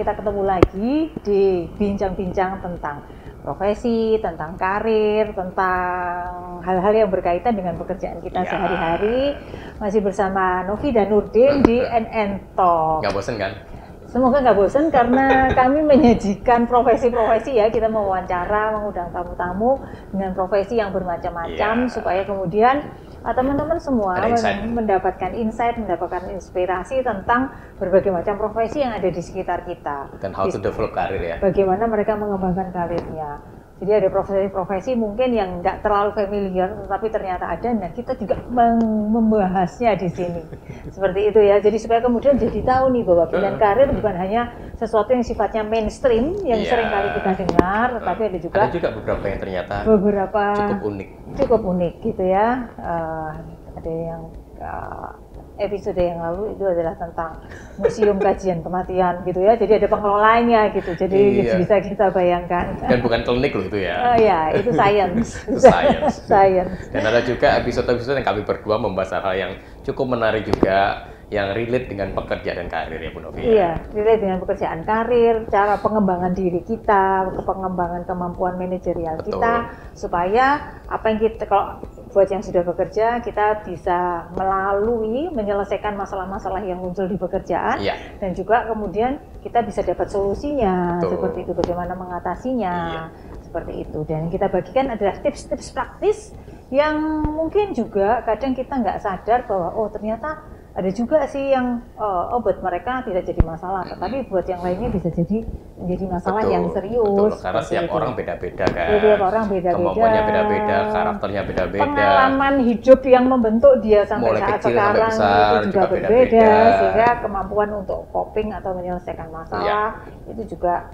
kita ketemu lagi di bincang-bincang tentang profesi, tentang karir, tentang hal-hal yang berkaitan dengan pekerjaan kita sehari-hari. Masih bersama Novi dan Nurdin di NN Talk. Nggak bosen kan? Semoga nggak bosen karena kami menyajikan profesi-profesi ya. Kita mewawancara, mengundang tamu-tamu dengan profesi yang bermacam-macam supaya kemudian teman-teman semua mendapatkan insight, mendapatkan inspirasi tentang berbagai macam profesi yang ada di sekitar kita. Dan how to develop karir ya. Bagaimana mereka mengembangkan karirnya. Jadi ada profesi-profesi mungkin yang nggak terlalu familiar, tetapi ternyata ada. Nah, kita juga membahasnya di sini. Seperti itu ya. Jadi supaya kemudian jadi tahu nih bahwa pilihan karir bukan hanya sesuatu yang sifatnya mainstream yang sering kali kita dengar, tetapi ada juga beberapa yang ternyata cukup unik gitu ya. Ada yang episode yang lalu itu adalah tentang museum kajian kematian gitu ya, jadi ada pengelolanya gitu, jadi bisa kita bayangkan. Dan bukan klinik loh itu ya. Ya, itu science. Science. Dan ada juga episode-episode yang kami berdua membahas hal yang cukup menarik juga, yang relate dengan pekerjaan dan karir ya Bu Novi. Iya, relate dengan pekerjaan karir, cara pengembangan diri kita, pengembangan kemampuan manajerial kita, supaya apa yang kita, kalau buat yang sudah bekerja, kita bisa menyelesaikan masalah-masalah yang muncul di pekerjaan, dan juga kemudian kita bisa dapat solusinya, seperti itu, bagaimana mengatasinya, seperti itu. Dan kita bagikan adalah tips-tips praktis yang mungkin juga kadang kita nggak sadar bahwa ternyata ada juga sih yang buat mereka tidak jadi masalah, tetapi buat yang lainnya bisa menjadi masalah yang serius. Karena setiap orang beda-beda kan. Setiap orang beda-beda. Kemampuannya beda-beda, karakternya beda-beda. Pengalaman hidup yang membentuk dia sampai saat sekarang itu juga berbeda, sehingga kemampuan untuk coping atau menyelesaikan masalah itu juga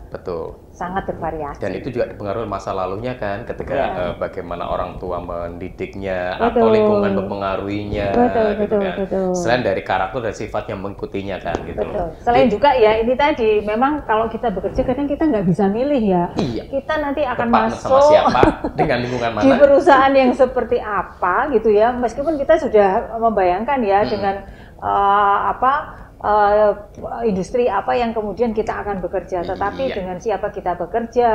sangat bervariasi. Dan itu juga dipengaruhi masa lalunya kan, ketika bagaimana orang tua mendidiknya atau lingkungan mempengaruhinya. Betul. Selain dari karakter dan sifat yang mengikutinya kan gitu. Betul. Selain juga ya ini tadi, memang kalau kita bekerja kadang kita nggak bisa milih ya. Kita nanti akan masuk sama siapa, dengan lingkungan mana, di perusahaan yang seperti apa gitu ya. Meskipun kita sudah membayangkan ya dengan industri apa yang kemudian kita akan bekerja, tetapi dengan siapa kita bekerja,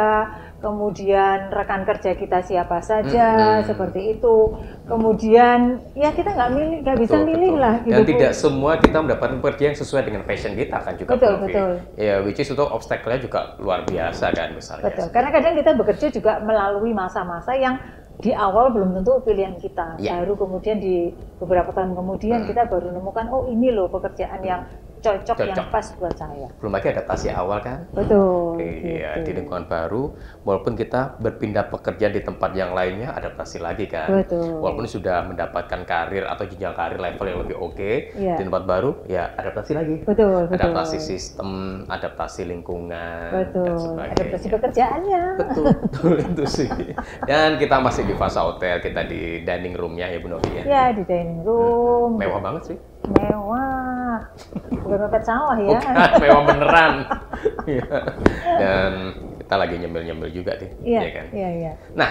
kemudian rekan kerja kita siapa saja, seperti itu. Kemudian ya kita nggak bisa milih lah. Gitu. Dan tidak semua kita mendapatkan pekerjaan yang sesuai dengan passion kita kan juga. Betul. Ya, which is itu obstacle-nya juga luar biasa kan misalnya. Betul. Karena kadang kita bekerja juga melalui masa-masa yang di awal belum tentu pilihan kita, baru kemudian di beberapa tahun kemudian kita baru menemukan ini loh pekerjaan yang cocok, yang pas buat saya. Belum lagi adaptasi awal kan? Betul. Iya, di lingkungan baru, walaupun kita berpindah pekerjaan di tempat yang lainnya, adaptasi lagi kan? Betul. Walaupun sudah mendapatkan karir atau jenjang karir level yang lebih di tempat baru, ya adaptasi lagi. Betul. Adaptasi sistem, adaptasi lingkungan, dan sebagainya. Adaptasi pekerjaannya. Betul itu sih. Dan kita masih di fase hotel, kita di dining room-nya ya Bu Novi ya? Ya, di dining room. Mewah banget sih. Mewah. Bukan mepet sawah ya. Bukan, mewah beneran. Dan kita lagi nyemil-nyemil juga nih. Iya kan? Iya. Nah,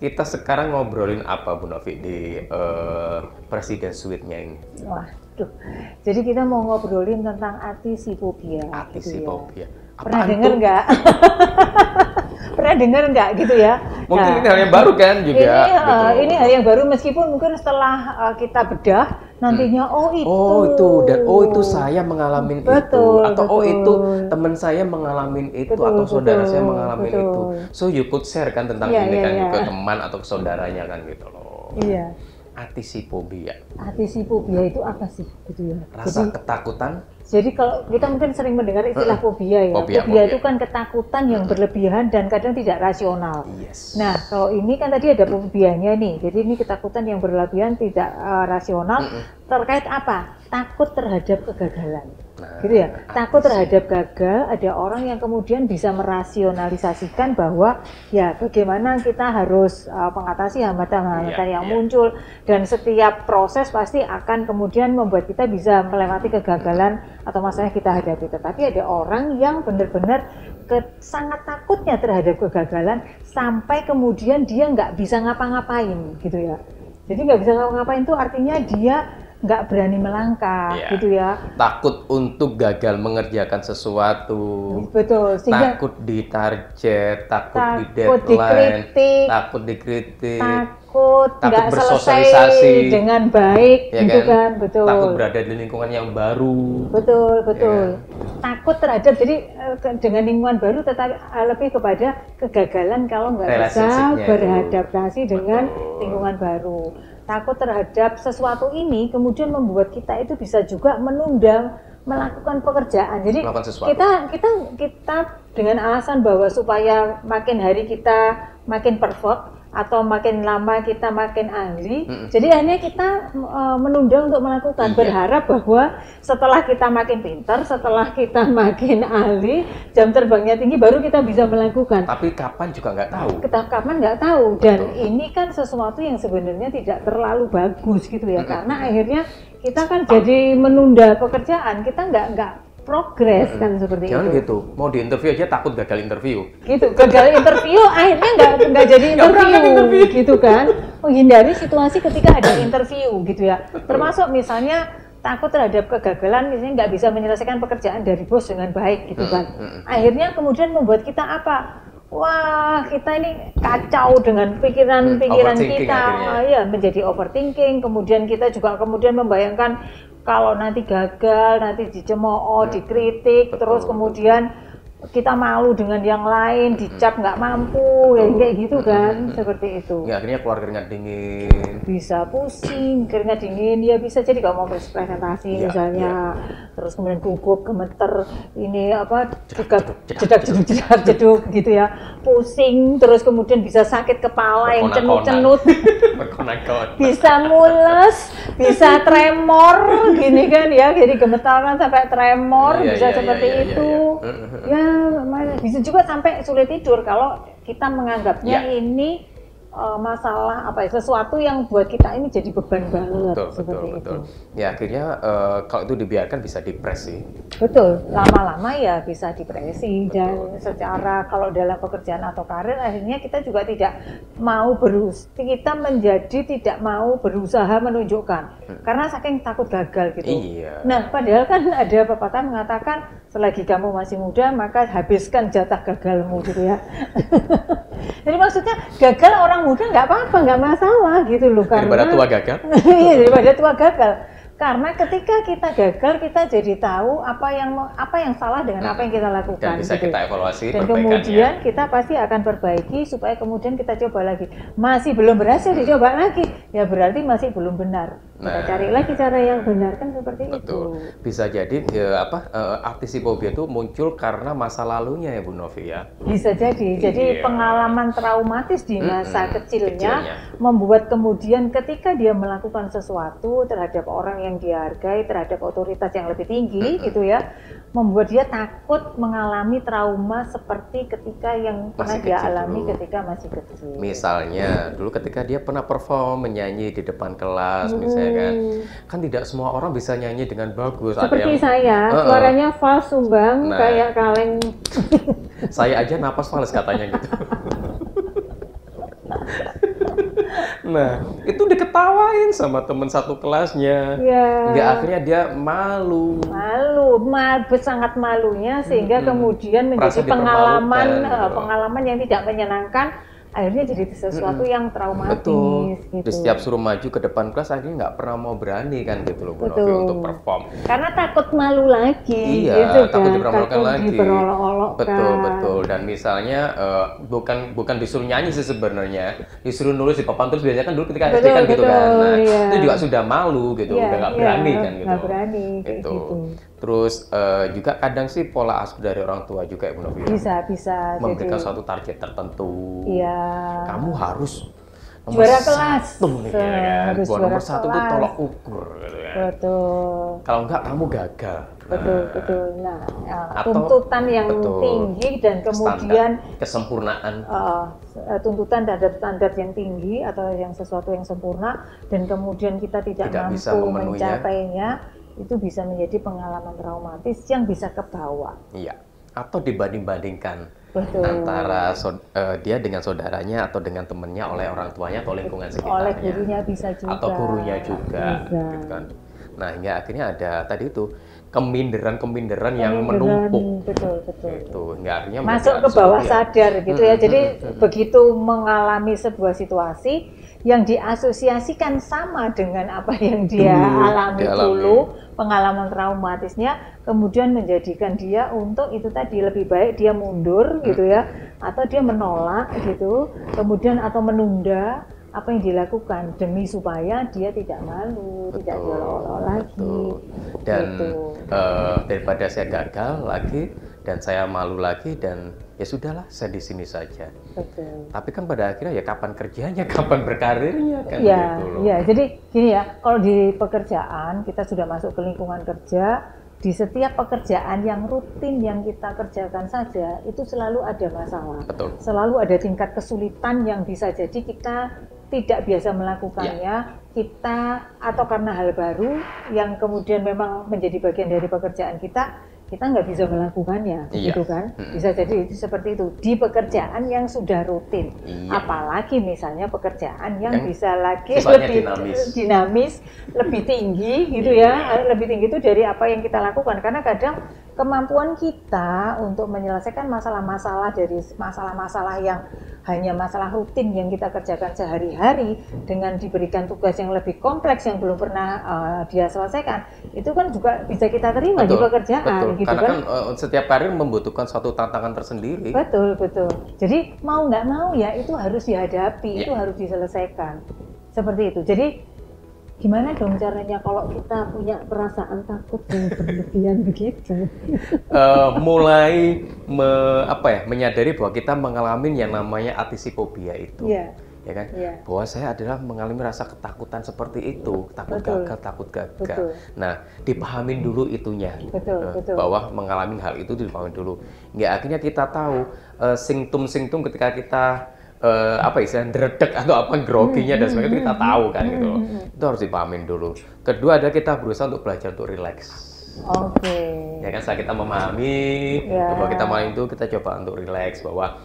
kita sekarang ngobrolin apa Bu Novi di Presiden Suite-nya ini? Waduh. Jadi kita mau ngobrolin tentang atisipofobia. Atisipofobia. Pernah dengar nggak? Pernah dengar nggak gitu ya? Mungkin ini hal yang baru kan juga. Ini hal yang baru, meskipun mungkin setelah kita bedah nantinya itu saya mengalami itu, atau itu teman saya mengalami itu, atau saudara saya mengalami itu. So you could share kan tentang ini kan ke teman atau ke saudaranya kan gitu loh. Iya. Atisipofobia. Atisipofobia itu apa sih gitu ya? Rasa ketakutan. Jadi kalau kita mungkin sering mendengar istilah fobia ya. Fobia itu kan ketakutan yang berlebihan dan kadang tidak rasional. Nah, kalau ini kan tadi ada fobianya nih. Jadi ini ketakutan yang berlebihan tidak rasional. Terkait apa? Takut terhadap kegagalan. Gitu ya. Takut terhadap gagal, ada orang yang kemudian bisa merasionalisasikan bahwa ya bagaimana kita harus mengatasi hambatan-hambatan yang muncul, dan setiap proses pasti akan kemudian membuat kita bisa melewati kegagalan atau masalah yang kita hadapi. Tetapi ada orang yang benar-benar sangat takutnya terhadap kegagalan sampai kemudian dia nggak bisa ngapa-ngapain gitu ya. Jadi nggak bisa ngapa-ngapain itu artinya dia nggak berani melangkah, gitu ya. Takut untuk gagal mengerjakan sesuatu. Betul. Sehingga takut ditarget, takut di deadline, takut dikritik, takut nggak bersosialisasi dengan baik, ya gitu kan? Betul. Takut berada di lingkungan yang baru. Betul. Ya. Takut terhadap, jadi dengan lingkungan baru tetapi lebih kepada kegagalan kalau nggak bisa beradaptasi dengan lingkungan baru. Takut terhadap sesuatu ini kemudian membuat kita itu bisa juga menunda melakukan pekerjaan. Jadi kita dengan alasan bahwa supaya makin hari kita makin perfect atau makin lama kita makin ahli, jadi akhirnya kita menunda untuk melakukan, berharap bahwa setelah kita makin pintar, setelah kita makin ahli, jam terbangnya tinggi, baru kita bisa melakukan. Tapi kapan juga nggak tahu. Kapan nggak tahu, dan ini kan sesuatu yang sebenarnya tidak terlalu bagus gitu ya, karena akhirnya kita kan jadi menunda pekerjaan, kita nggak progres kan seperti Jangan itu. gitu, mau di interview aja takut gagal interview. Gitu, gagal interview akhirnya nggak jadi interview gitu kan. Menghindari situasi ketika ada interview gitu ya. Termasuk misalnya takut terhadap kegagalan, misalnya nggak bisa menyelesaikan pekerjaan dari bos dengan baik gitu kan. Akhirnya kemudian membuat kita apa? Wah, kita ini kacau dengan pikiran-pikiran kita, ya menjadi overthinking. Kemudian kita juga membayangkan kalau nanti gagal, nanti dicemooh, dikritik, terus kemudian kita malu dengan yang lain, dicap nggak mampu, ya kayak gitu kan, seperti itu. Ya, akhirnya keluar keringat dingin. Bisa pusing, keringat dingin, ya bisa jadi kalau mau presentasi misalnya, terus kemudian gugup, gemeter, ini apa, jeduk gitu ya, pusing, terus kemudian bisa sakit kepala yang cenut-cenut, bisa mules, bisa tremor, gini kan ya, jadi gemetaran sampai tremor, bisa seperti itu. Ya, bisa juga sampai sulit tidur kalau kita menganggapnya ini masalah sesuatu yang buat kita ini jadi beban banget. Betul. Ya akhirnya kalau itu dibiarkan bisa depresi. Betul, lama-lama ya bisa depresi. Dan secara kalau dalam pekerjaan atau karir akhirnya kita juga tidak mau tidak mau berusaha menunjukkan karena saking takut gagal gitu. Nah, padahal kan ada pepatah mengatakan selagi kamu masih muda maka habiskan jatah gagalmu gitu ya. Jadi maksudnya gagal orang muda nggak apa-apa, nggak masalah gitu loh, karena daripada tua gagal. Iya, daripada tua gagal. Karena ketika kita gagal, kita jadi tahu apa yang salah dengan apa yang kita lakukan. Dan bisa kita evaluasi. Dan kemudian kita pasti akan perbaiki supaya kemudian kita coba lagi. Masih belum berhasil, dicoba lagi. Ya berarti masih belum benar. Kita cari lagi cara yang benar, kan seperti itu. Bisa jadi artisipobia itu muncul karena masa lalunya ya Bu Novi ya. Bisa jadi. Jadi pengalaman traumatis di masa kecilnya membuat kemudian ketika dia melakukan sesuatu terhadap orang yang dia hargai, terhadap otoritas yang lebih tinggi gitu ya, membuat dia takut mengalami trauma seperti ketika yang pernah dia alami ketika masih kecil. Misalnya dulu ketika dia pernah perform menyanyi di depan kelas misalnya kan tidak semua orang bisa nyanyi dengan bagus. Seperti saya, suaranya fals sumbang kayak kaleng. Saya aja napas fals katanya gitu. Nah, itu diketawain sama teman satu kelasnya. Hingga akhirnya dia malu, sangat malunya sehingga kemudian menjadi pengalaman yang tidak menyenangkan. Akhirnya jadi sesuatu yang traumatis. Gitu. Di setiap suruh maju ke depan kelas akhirnya nggak pernah mau berani kan gitu loh Bu Novi untuk perform. Karena takut malu lagi. Iya, gitu takut kan? dipermalukan lagi. Betul. Dan misalnya bukan disuruh nyanyi sih sebenarnya, disuruh nulis di papan tulis biasanya kan dulu ketika SD kan gitu kan. Nah, itu juga sudah malu gitu, udah nggak berani kan gitu. Nggak berani gitu. Terus juga kadang sih pola asuh dari orang tua juga ya Bu Novi. Bisa. Memberikan suatu target tertentu. Iya. Kamu harus juara kelas. Harus nomor satu itu tolok ukur gitu kan. Betul. Kalau enggak kamu gagal. Betul. Nah, tuntutan yang tinggi dan kemudian kesempurnaan. Tuntutan terhadap standar yang tinggi atau yang sesuatu yang sempurna dan kemudian kita tidak mampu mencapainya, itu bisa menjadi pengalaman traumatis yang bisa kebawa. Iya. Atau dibanding-bandingkan antara dia dengan saudaranya atau dengan temannya oleh orang tuanya atau lingkungan sekitarnya. Oleh gurunya bisa juga. Atau gurunya juga. Gitu kan. Nah, hingga akhirnya ada tadi itu keminderan yang menumpuk. Betul. Itu hingga akhirnya masuk ke bawah sadar gitu ya. Jadi begitu mengalami sebuah situasi yang diasosiasikan sama dengan apa yang dia alami dulu, pengalaman traumatisnya, kemudian menjadikan dia untuk itu tadi lebih baik dia mundur gitu ya, atau dia menolak gitu, kemudian atau menunda apa yang dilakukan demi supaya dia tidak malu, tidak diolok-olok lagi. Dan daripada saya gagal lagi dan saya malu lagi dan ya sudahlah, saya di sini saja. Betul. Tapi kan pada akhirnya ya kapan kerjanya, kapan berkarirnya kan ya, gitu loh. Ya, jadi gini ya, kalau di pekerjaan kita sudah masuk ke lingkungan kerja, di setiap pekerjaan yang rutin yang kita kerjakan saja itu selalu ada masalah. Betul. Selalu ada tingkat kesulitan yang bisa jadi kita tidak biasa melakukannya, kita atau karena hal baru yang kemudian memang menjadi bagian dari pekerjaan kita nggak bisa melakukannya, gitu kan? Bisa jadi itu seperti itu di pekerjaan yang sudah rutin. Apalagi misalnya pekerjaan yang bisa lagi lebih dinamis, lebih tinggi, gitu ya, lebih tinggi itu dari apa yang kita lakukan. Karena kadang kemampuan kita untuk menyelesaikan masalah-masalah dari masalah-masalah yang hanya masalah rutin yang kita kerjakan sehari-hari dengan diberikan tugas yang lebih kompleks yang belum pernah dia selesaikan, itu kan juga bisa kita terima di pekerjaan. Gitu karena kan setiap karir membutuhkan suatu tantangan tersendiri. Betul. Jadi mau nggak mau ya itu harus dihadapi, itu harus diselesaikan. Seperti itu. Jadi gimana dong caranya kalau kita punya perasaan takut yang berlebihan begitu? Mulai menyadari bahwa kita mengalami yang namanya atisipobia itu. Ya kan? Bahwa saya adalah mengalami rasa ketakutan seperti itu, takut gagal. Nah, dipahamin dulu itunya. Bahwa mengalami hal itu dipahamin dulu. Nggak, akhirnya kita tahu simptom-simptom ketika kita istilahnya dredeg atau apa groginya dan sebagainya, kita tahu kan gitu. Itu harus dipahamin dulu. Kedua adalah kita berusaha untuk belajar untuk relax. Ya kan, setelah kita memahami bahwa kita malam itu, kita coba untuk relax, bahwa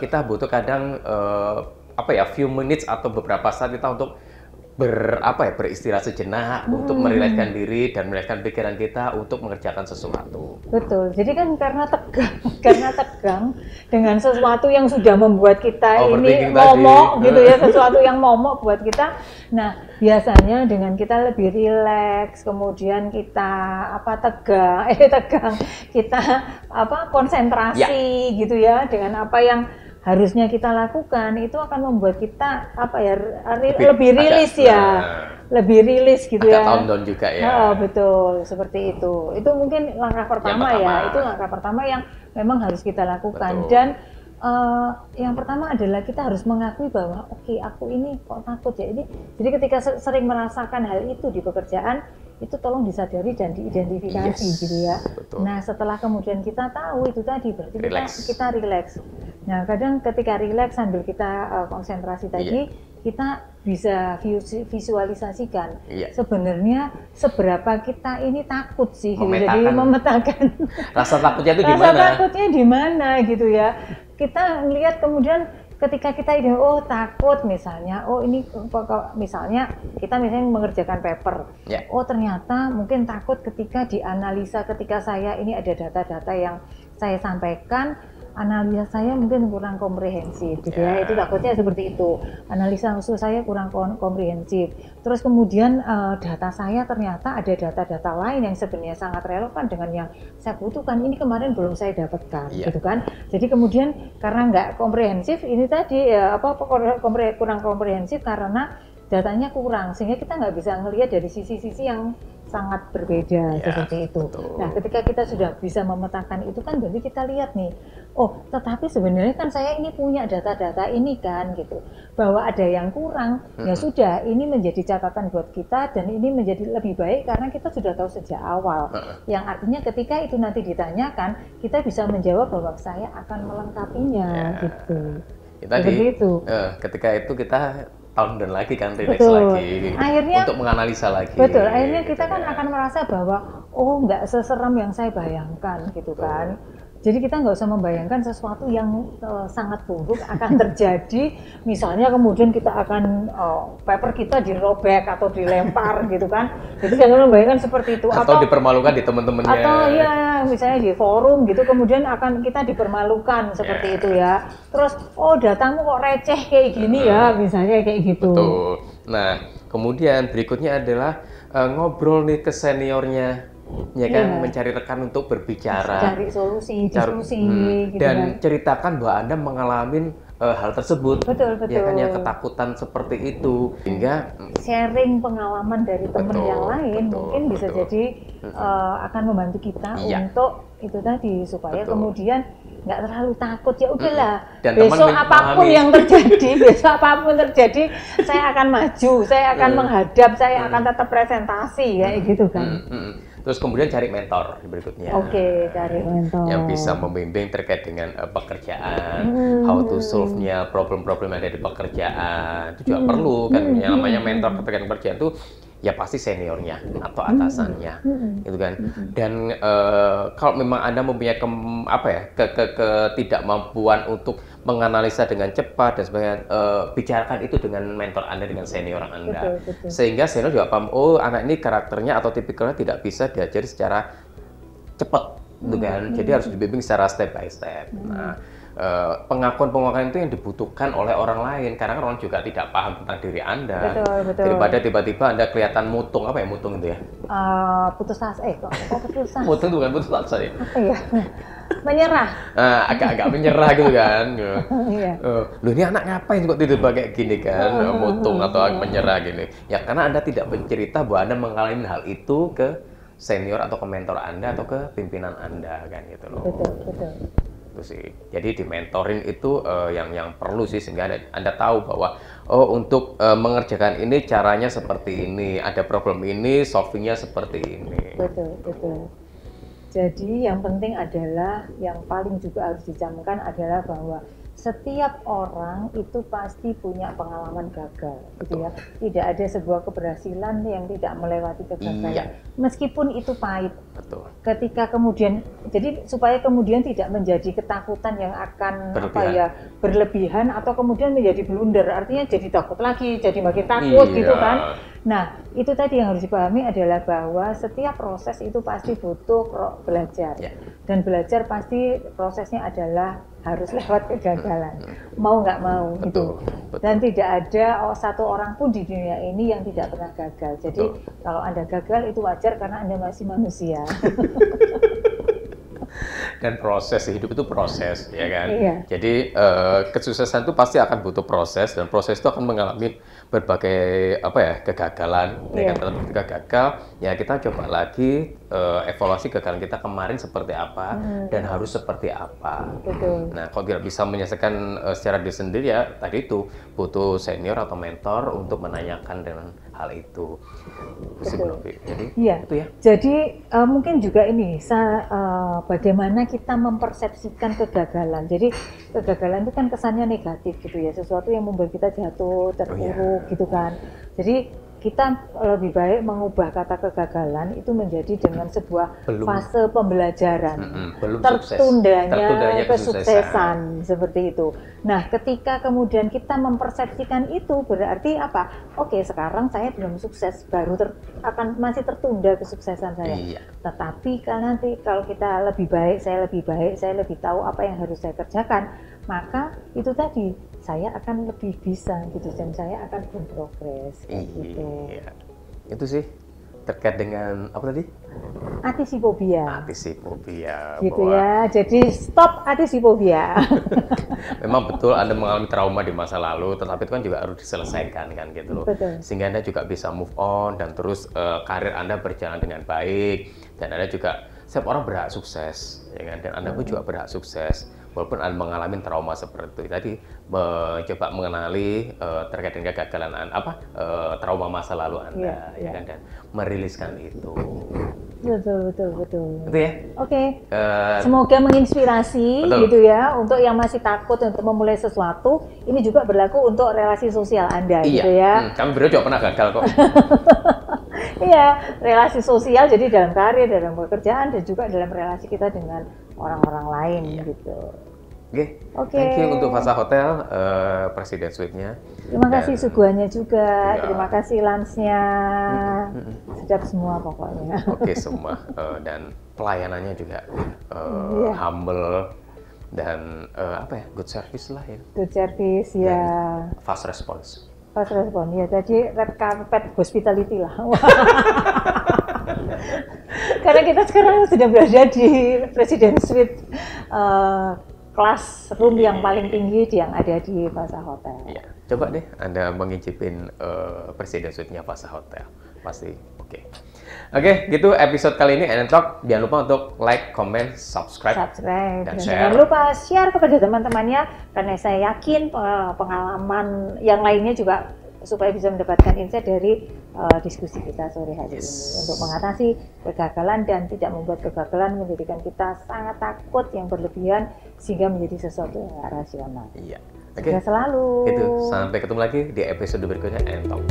kita butuh kadang few minutes atau beberapa saat kita untuk beristirahat sejenak untuk merilekskan diri dan merilekskan pikiran kita untuk mengerjakan sesuatu. Betul. Jadi kan karena tegang dengan sesuatu yang sudah membuat kita ini momok gitu ya, sesuatu yang momok buat kita. Nah, biasanya dengan kita lebih rileks, kemudian kita tegang, kita konsentrasi gitu ya dengan apa yang harusnya kita lakukan, itu akan membuat kita lebih rilis lebih rilis gitu ya. Agak down juga ya. Betul, seperti itu. Itu mungkin langkah pertama ya. Itu langkah pertama yang memang harus kita lakukan. Dan yang pertama adalah kita harus mengakui bahwa aku ini kok takut ya. Jadi ketika sering merasakan hal itu di pekerjaan, itu tolong disadari dan diidentifikasi gitu ya. Betul. Nah, setelah kemudian kita tahu itu tadi, berarti kita relax. Nah, kadang ketika relax sambil kita konsentrasi tadi, kita bisa visualisasikan sebenarnya seberapa kita ini takut sih, gitu. Jadi memetakan rasa takutnya itu di mana? Rasa takutnya di mana gitu ya. Kita melihat kemudian ketika kita takut misalnya, misalnya kita mengerjakan paper, ternyata mungkin takut ketika dianalisa, ketika saya ini ada data-data yang saya sampaikan, analisa saya mungkin kurang komprehensif gitu ya, itu takutnya seperti itu, analisa usul saya kurang komprehensif, terus kemudian data saya ternyata ada data-data lain yang sebenarnya sangat relevan dengan yang saya butuhkan, ini kemarin belum saya dapatkan gitu kan, jadi kemudian karena nggak komprehensif ini tadi kurang komprehensif karena datanya kurang, sehingga kita nggak bisa ngelihat dari sisi-sisi yang sangat berbeda seperti itu. Betul. Nah, ketika kita sudah bisa memetakan itu kan berarti kita lihat nih, tetapi sebenarnya kan saya ini punya data-data ini kan gitu, bahwa ada yang kurang, ya sudah, ini menjadi catatan buat kita dan ini menjadi lebih baik karena kita sudah tahu sejak awal. Yang artinya ketika itu nanti ditanyakan, kita bisa menjawab bahwa saya akan melengkapinya gitu. Seperti itu. Ketika itu kita dan lagi kan relax lagi, akhirnya untuk menganalisa lagi. Betul, akhirnya kita kan akan merasa bahwa nggak seseram yang saya bayangkan gitu kan. Jadi kita nggak usah membayangkan sesuatu yang sangat buruk akan terjadi, misalnya kemudian kita akan paper kita dirobek atau dilempar gitu kan. Jadi jangan membayangkan seperti itu. Atau dipermalukan di teman-temannya. Atau ya misalnya di forum gitu, kemudian akan kita dipermalukan seperti itu ya. Terus datamu kok receh kayak gini ya, misalnya kayak gitu. Betul. Nah kemudian berikutnya adalah ngobrol nih ke seniornya. Ya kan, mencari rekan untuk berbicara, cari solusi, diskusi, gitu dan kan. ceritakan bahwa Anda mengalami hal tersebut, betul. Ya kan, yang ketakutan seperti itu, hingga sharing pengalaman dari teman yang lain mungkin bisa jadi akan membantu kita untuk itu tadi, supaya kemudian nggak terlalu takut, ya udahlah, besok apapun yang terjadi, saya akan maju, saya akan menghadap, saya akan tetap presentasi kayak gitu kan. Terus kemudian cari mentor berikutnya. Oke, cari mentor yang bisa membimbing terkait dengan pekerjaan, how to solve-nya problem-problem yang ada di pekerjaan. Itu juga perlu kan, yang namanya mentor terkait pekerjaan itu ya pasti seniornya atau atasannya, gitu kan. Dan kalau memang Anda mempunyai ketidakmampuan untuk menganalisa dengan cepat dan sebagainya, bicarakan itu dengan mentor Anda, dengan senior Anda. Betul. Sehingga senior juga paham, anak ini karakternya atau tipikalnya tidak bisa diajari secara cepat, gitu kan. Jadi harus dibimbing secara step by step. Nah, pengakuan itu yang dibutuhkan oleh orang lain, karena orang juga tidak paham tentang diri Anda. Betul. Daripada tiba-tiba Anda kelihatan mutung, apa ya mutung itu ya? Putus asa, kok putus asa? Mutung bukan putus asa ya? Apa ya? Menyerah. Agak-agak menyerah gitu kan. Iya. Loh, ini anak ngapain kok tiba-tiba kayak gini kan, mutung atau menyerah gini. Ya karena Anda tidak bercerita bahwa Anda mengalami hal itu ke senior atau ke mentor Anda atau ke pimpinan Anda kan, gitu loh. Betul. Itu sih. Jadi di mentoring itu yang perlu sih, sehingga Anda tahu bahwa untuk mengerjakan ini caranya seperti ini, ada problem ini, solvingnya seperti ini. Betul. Jadi yang penting adalah, yang paling juga harus dicamkan adalah bahwa setiap orang itu pasti punya pengalaman gagal, gitu ya. Tidak ada sebuah keberhasilan yang tidak melewati kegagalan, meskipun itu pahit. Betul. Ketika kemudian, jadi supaya kemudian tidak menjadi ketakutan yang akan berlebihan atau kemudian menjadi blunder, artinya jadi takut lagi, jadi makin takut gitu kan. Nah, itu tadi yang harus dipahami adalah bahwa setiap proses itu pasti butuh belajar. Dan belajar pasti prosesnya adalah harus lewat kegagalan. Mau nggak mau gitu. Dan tidak ada satu orang pun di dunia ini yang tidak pernah gagal. Jadi kalau Anda gagal itu wajar karena Anda masih manusia. Dan proses hidup itu proses, ya kan. Jadi kesuksesan itu pasti akan butuh proses, dan proses itu akan mengalami berbagai kegagalan. Ya kan, ketika gagal, ya kita coba lagi evaluasi kegagalan kita kemarin seperti apa dan harus seperti apa. Nah, kalau tidak bisa menyelesaikan secara diri sendiri, ya tadi itu butuh senior atau mentor untuk menanyakan dengan hal itu. Jadi itu ya. Jadi mungkin juga ini bagaimana kita mempersepsikan kegagalan. Jadi kegagalan itu kan kesannya negatif gitu ya, sesuatu yang membuat kita jatuh, terpuruk gitu kan. Jadi kita lebih baik mengubah kata kegagalan itu menjadi dengan sebuah fase pembelajaran, tertundanya kesuksesan seperti itu. Nah, ketika kemudian kita mempersepsikan itu, berarti apa? Oke, sekarang saya belum sukses, baru masih tertunda kesuksesan saya. Tetapi nanti kalau kita lebih baik, saya lebih tahu apa yang harus saya kerjakan, maka itu tadi saya akan lebih bisa gitu, dan saya akan berprogres gitu. Itu sih terkait dengan apa tadi? Atisipofobia. Gitu ya. Jadi stop atisipofobia. Memang betul Anda mengalami trauma di masa lalu, tetapi itu kan juga harus diselesaikan kan gitu loh. Sehingga Anda juga bisa move on dan terus karir Anda berjalan dengan baik, dan Anda juga, setiap orang berhak sukses, ya kan? Dan Anda pun juga berhak sukses. Walaupun Anda mengalami trauma seperti itu, tadi mencoba mengenali terkait dengan kegagalan trauma masa lalu Anda, ya kan, dan meriliskan itu. Betul. Itu ya. Oke. Semoga menginspirasi gitu ya untuk yang masih takut untuk memulai sesuatu. Ini juga berlaku untuk relasi sosial Anda gitu ya. Kami berdua juga pernah gagal kok. Iya, relasi sosial jadi dalam karir, dalam pekerjaan, dan juga dalam relasi kita dengan orang-orang lain gitu. Oke. Thank you untuk Fasa Hotel, Presiden Suite-nya. Terima kasih suguhannya juga, terima kasih lunch-nya, sedap semua pokoknya. Oke semua, dan pelayanannya juga humble dan good service lah ya. Good service ya. Fast response. Fast response ya, jadi red carpet hospitality lah. Karena kita sekarang sudah berada di Presiden Suite. Kelas room yang paling tinggi yang ada di Fasa Hotel. Ya, coba deh Anda mengicipin Presiden Suite-nya Fasa Hotel. Pasti oke. Oke, gitu episode kali ini NN Talk. Jangan lupa untuk like, comment, subscribe dan share. Jangan lupa share kepada teman-temannya, karena saya yakin pengalaman yang lainnya juga supaya bisa mendapatkan insight dari diskusi kita sore hari ini untuk mengatasi kegagalan dan tidak membuat kegagalan menjadikan kita sangat takut yang berlebihan sehingga menjadi sesuatu yang rasional. Iya. Oke. Selalu. Itu sampai ketemu lagi di episode berikutnya NN Talk.